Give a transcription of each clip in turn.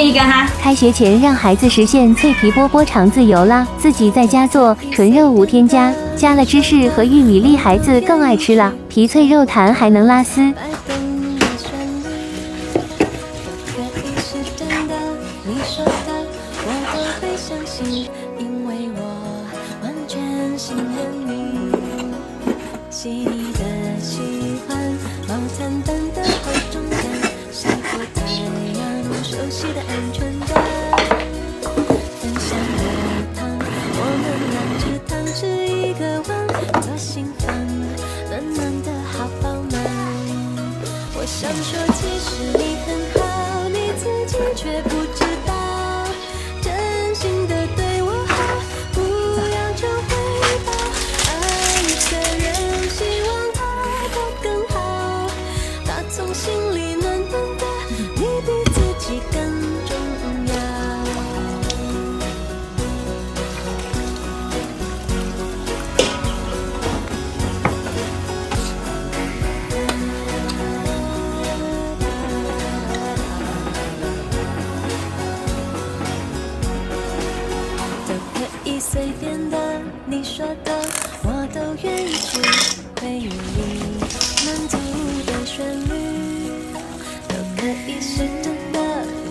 建一根哈。开学前让孩子实现脆皮波波肠自由啦，自己在家做，纯肉无添加，加了芝士和玉米粒，孩子更爱吃了，皮脆肉弹还能拉丝。细腻的喜欢，毛毯般的厚重感，晒过太阳，熟悉的安全感。分享热汤，我们两只汤匙一个碗，左心房，暖暖的好饱满。我想说，其实你很好，你自己却不知道，真心的对我好，不要求回报。爱一个人。从心里暖暖的，你比自己更重要。都可以随便的，你说的我都愿意去回忆里满足的旋律。可以是真的，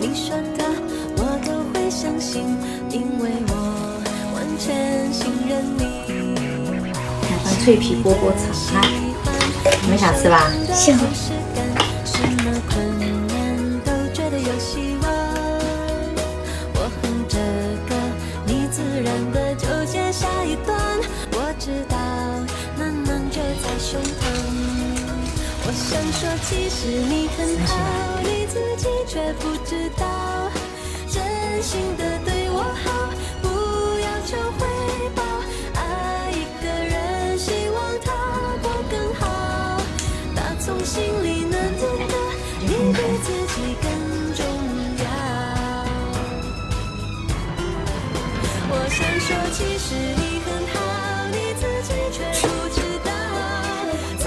你说的我都会相信，因为我完全信任你。看看脆皮波波肠啊，你们想吃吧？想。什么困难都觉得有希望。我哼着歌，你自然的就接下一段。我知道暖暖就在胸膛。我想说，其实你很好，你自己却不知道，真心的对我好，不要求回报。爱一个人，希望他过更好，打从心里暖暖的，你比自己更重要。我想说，其实你很好，你自己却不知道，从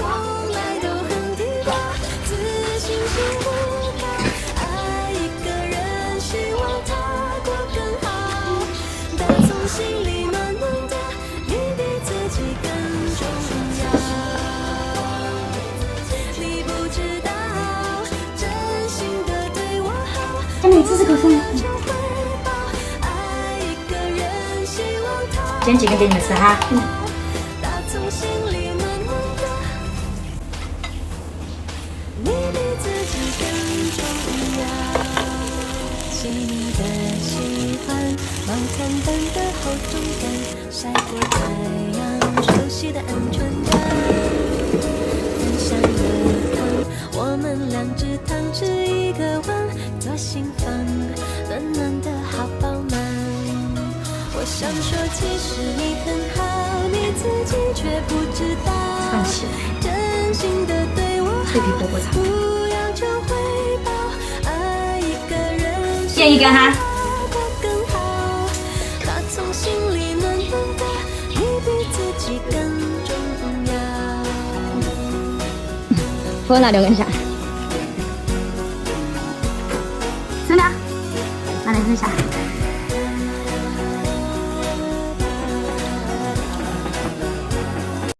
来都很低调，自信心不高。爱一个人，希望他过更好，打从心里暖暖的，你比自己更重要。你不知道，真心的对我好，下面这是口送。煎几个给你们吃哈。打从心里暖暖的，你比自己更重要。细腻的喜欢，毛毯般的厚重感，晒过太阳，熟悉的安全感。分享热汤，我们两只汤匙一个碗，左心房，暖暖的好饱满。我想说，其实你很好，你自己却不知道，串起来，真心的对我好，脆皮波波肠，不要求回报。爱一个人，建一根哈。过更好，打从心里暖暖的，你比自己更重要。我拿2根下，真的？拿2根下。